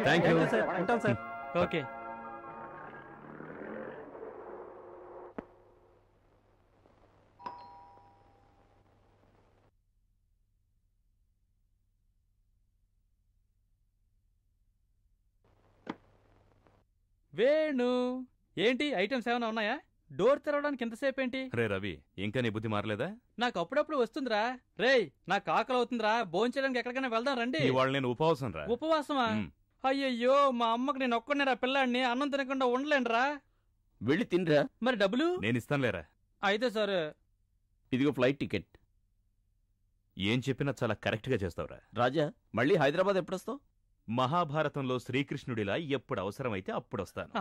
Thank you sir. ఉంటాం sir. Okay. Venu, ఏంటి items ఏమైనా ఉన్నాయా? డోర్ తెరవడానికి ఎంతసేపు ఏంటి? రే రవి, ఇంకా నీ బుద్ధి మారలేదా? నాకు అప్పుడప్పుడు వస్తుందిరా. రేయ్, నాకు ఆకలి అవుతుందిరా, భోంచేయడానికి ఎక్కడికైనా వెళ్దాం రండి. ఇవాళ నేను ఉపవాసం రా. ఉపవాసమా? అయ్యయ్యో, మా అమ్మకి నేను ఒక్కనేరా పిల్లాడిని, అన్నం తినకుండా ఉండలేనురా. వెళ్ళి తినరా. మరి డబ్బులు? నేను ఇస్తానులేరా. అయితే సరే. ఇదిగో ఫ్లైట్ టికెట్. ఏం చెప్పినా చాలా కరెక్ట్ గా చేస్తావురా. రాజా, మళ్ళీ హైదరాబాద్ ఎప్పుడొస్తావు? మహాభారతంలో శ్రీకృష్ణుడిలా ఎప్పుడు అవసరమైతే అప్పుడు వస్తాను.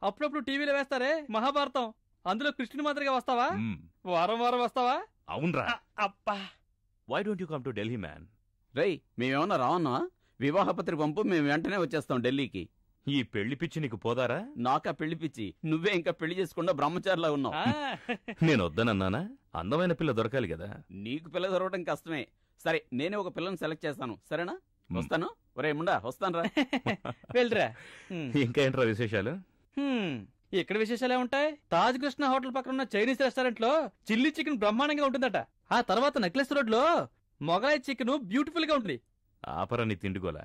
అప్పుడప్పుడు టీవీలో వేస్తారే మహాభారతం, అందులో కృష్ణుని మాదిరిగా వస్తావా? వారం వారం వస్తావా? అవునరా. అప్పా, why don't you come to Delhi man? రేయ్, మేమేమన్నా రావన్నా? వివాహ పత్రిక పంపు, మేము వెంటనే వచ్చేస్తాం ఢిల్లీకి. ఈ పెళ్లి పిచ్చి నీకు పోదారా? నాకా పెళ్లి పిచ్చి? నువ్వే ఇంకా పెళ్లి చేసుకుండా బ్రహ్మచారిలా ఉన్నావు. నేను వద్దనన్నానా? అందమైన పిల్ల దొరకాలి కదా. నీకు పిల్ల దొరకడం కష్టమే. సరే, నేనే ఒక పిల్లని సెలెక్ట్ చేస్తాను, సరేనా? వస్తాను. ఒరే ముండా, వస్తాను రా. వెళ్ళరా. ఇంకా ఏంట్రా విశేషాలు? ఇక్కడ విశేషాలే ఉంటాయి. తాజ్ కృష్ణ హోటల్ పక్కన ఉన్న చైనీస్ రెస్టారెంట్ లో చిల్లీ చికెన్ బ్రహ్మాండంగా ఉంటుందట. ఆ తర్వాత నెక్లెస్ రోడ్ లో మొగలాయ్ చికెన్ బ్యూటిఫుల్ గా ఉంటుంది. ఆపరా నీ తిండిగోలా.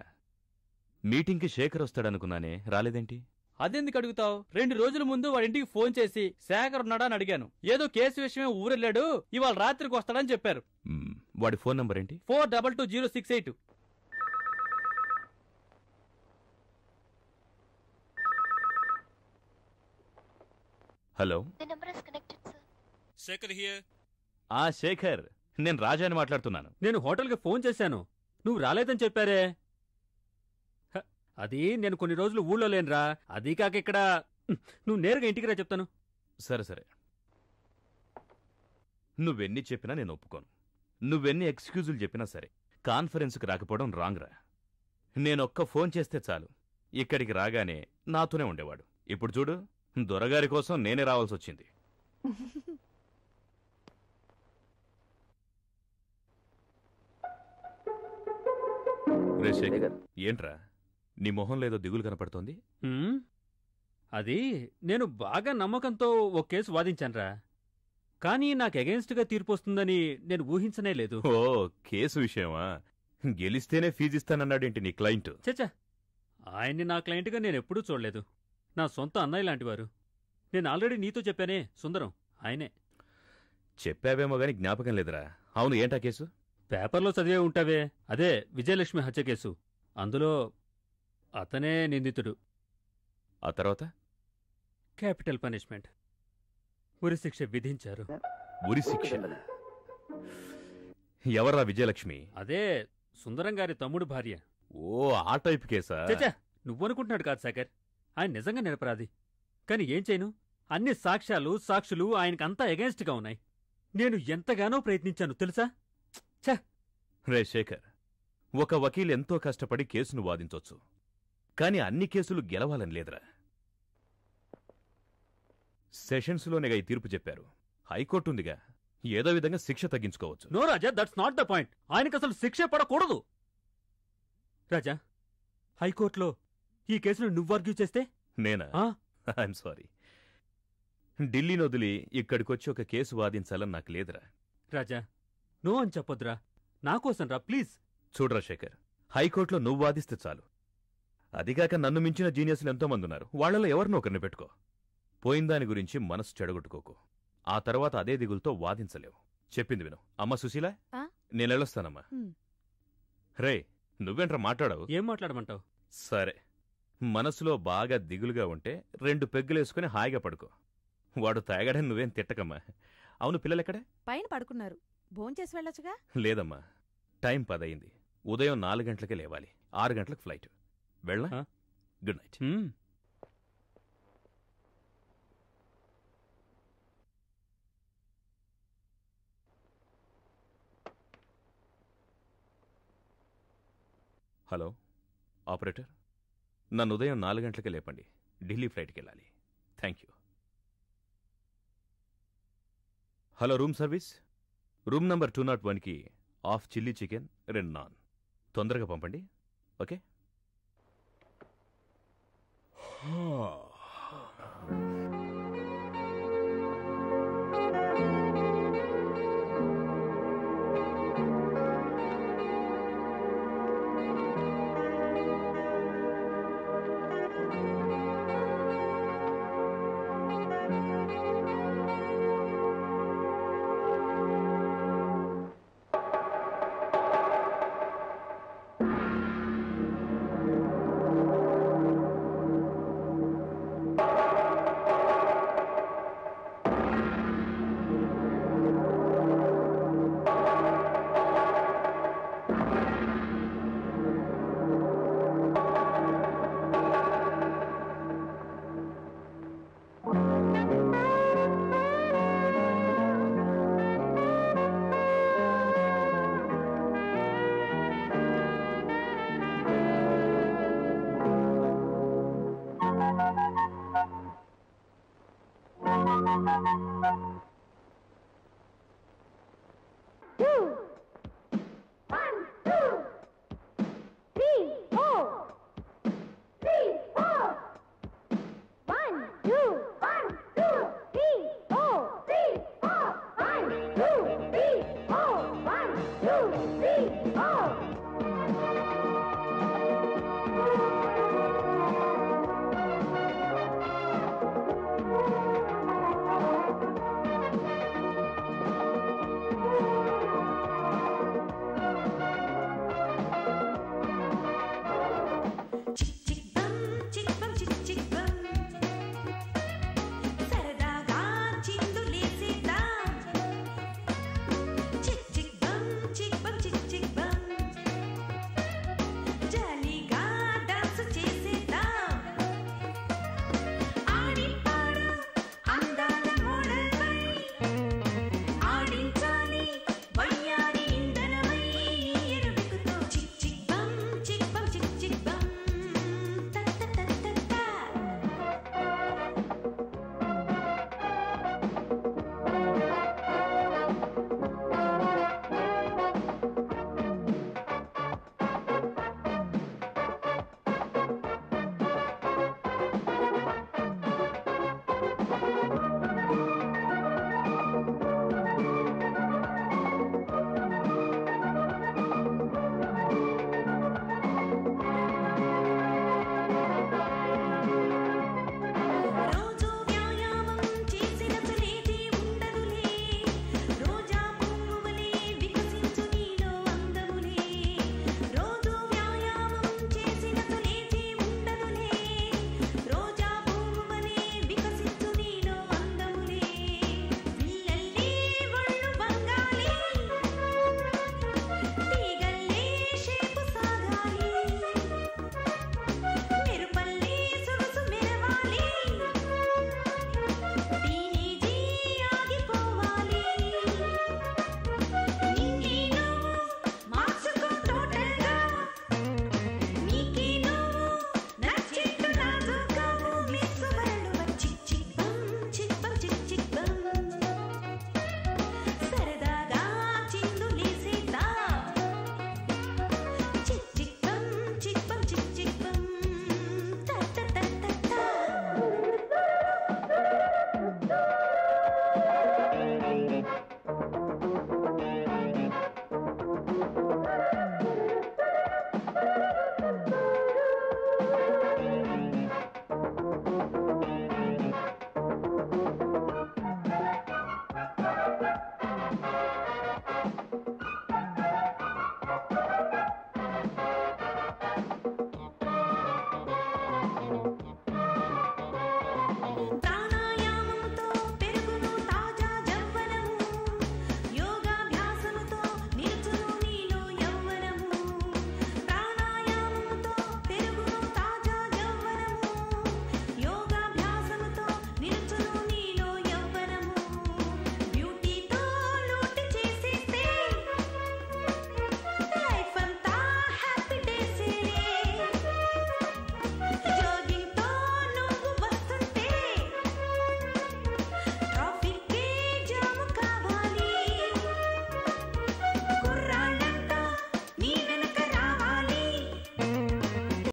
మీటింగ్ కి శేఖర్ వస్తాడనుకున్నానే, రాలేదేంటి? అదెందుకు అడుగుతావు? 2 రోజుల ముందు వాడి ఇంటికి ఫోన్ చేసి శేఖర్ ఉన్నాడా అని అడిగాను. ఏదో కేసు విషయమే ఊరెళ్ళాడు, ఇవాళ రాత్రికి వస్తాడని చెప్పారు. వాడి ఫోన్ నంబర్ ఏంటి? 422068. హలో. శేఖర్ హియర్. శేఖర్, నేను రాజాని మాట్లాడుతున్నాను. నేను హోటల్కి ఫోన్ చేశాను, నువ్వు రాలేదని చెప్పారే. అది నేను కొన్ని రోజులు ఊళ్ళో లేనురా. అదీ కాక ఇక్కడ నువ్వు నేరుగా ఇంటికి రా, చెప్తాను. సరే సరే, నువ్వెన్ని చెప్పినా నేను ఒప్పుకోను. నువ్వెన్ని ఎక్స్క్యూజులు చెప్పినా సరే, కాన్ఫరెన్స్కి రాకపోవడం రాంగ్ రా. నేనొక్క ఫోన్ చేస్తే చాలు, ఇక్కడికి రాగానే నాతోనే ఉండేవాడు. ఇప్పుడు చూడు, దొరగారి కోసం నేనే రావాల్సి వచ్చింది. రే శేఖర్, ఏంట్రా నీ మొహం లేదో దిగులు కనపడుతోంది? అది నేను బాగా నమ్మకంతో ఓ కేసు వాదించానురా, కానీ నాకు అగెన్స్ట్గా తీర్పు వస్తుందని నేను ఊహించనే లేదు. ఓ, కేసు విషయమా? గెలిస్తేనే ఫీజు ఇస్తానన్నాడేంటి నీ క్లయింట్? చచ్చా, ఆయన్ని నా క్లయింట్గా నేనెప్పుడూ చూడలేదు. నా సొంత అన్నయ్య లాంటివారు. నేను ఆల్రెడీ నీతో చెప్పానే, సుందరం ఆయనే. చెప్పావేమో గాని జ్ఞాపకం లేదురా. అవును, ఏంటా కేసు? పేపర్లో చదివే ఉంటావే, అదే విజయలక్ష్మి హత్య కేసు. అందులో అతనే నిందితుడు. ఆ తర్వాత? క్యాపిటల్ పనిష్మెంట్, ఉరిశిక్ష విధించారు. ఉరిశిక్ష? ఎవరా విజయలక్ష్మి? అదే సుందరం గారి తమ్ముడు భార్య. ఓ, ఆ టైప్ కేసా? చచ్చా, నువ్వనుకుంటున్నాడు కాదు శేఖర్, ఆయన నిజంగా నిరపరాధి. కాని ఏం చేయను, అన్ని సాక్ష్యాలు ఆయనకంతా ఎగెన్స్ట్గా ఉన్నాయి. నేను ఎంతగానో ప్రయత్నించాను తెలుసా. రే శేఖర్, ఒక వకీలు ఎంతో కష్టపడి కేసును వాదించొచ్చు, కాని అన్ని కేసులు గెలవాలని లేదురా. సెషన్స్లోనేగా ఈ తీర్పు చెప్పారు. హైకోర్టు ఉందిగా, ఏదో విధంగా శిక్ష తగ్గించుకోవచ్చు. No Raja, that's not the point. ఆయనకు అసలు శిక్షే పడకూడదు. రాజా, హైకోర్టులో ఈ కేసును నువ్వు ఆర్గ్యూ చేస్తే నేనా? I'm sorry. ఢిల్లీని వదిలి ఇక్కడికొచ్చి ఒక కేసు వాదించాలని నాకు లేదురా. రాజా, నో అని చెప్పొద్దురా, నాకోసం రా ప్లీజ్. చూడరా శేఖర్, హైకోర్టులో నువ్వు వాదిస్తే చాలు. అదిగాక నన్ను మించిన జీనియస్లు ఎంతోమంది ఉన్నారు, వాళ్లలో ఎవరినో ఒకరిని పెట్టుకో. పోయిందాని గురించి మనసు చెడగొట్టుకోకు. ఆ తర్వాత అదే దిగులతో వాదించలేవు. చెప్పింది విను. అమ్మ సుశీల, నేనెళ్ళొస్తానమ్మా. రే, నువ్వేంట్రా మాట్లాడవు? ఏం మాట్లాడమంటావు? సరే, మనసులో బాగా దిగులుగా ఉంటే 2 పెగ్గులేసుకుని హాయిగా పడుకో. వాడు తాగాడని నువ్వేం తిట్టకమ్మా. అవును, పిల్లలెక్కడే? పైన పడుకున్నారు. భోంచేసి వెళ్ళొచ్చుగా. లేదమ్మా, టైం 10 అయింది. ఉదయం 4 గంటలకే లేవాలి. 6 గంటలకు ఫ్లైట్. వెళ్ళా? Good night. హలో ఆపరేటర్, నన్ను ఉదయం 4 గంటలకే లేపండి. ఢిల్లీ ఫ్లైట్కి వెళ్ళాలి. Thank you. Hello, room service. Room number 201కి హాఫ్ చిల్లీ చికెన్, 2 నాన్. తొందరగా పంపండి. ఓకే.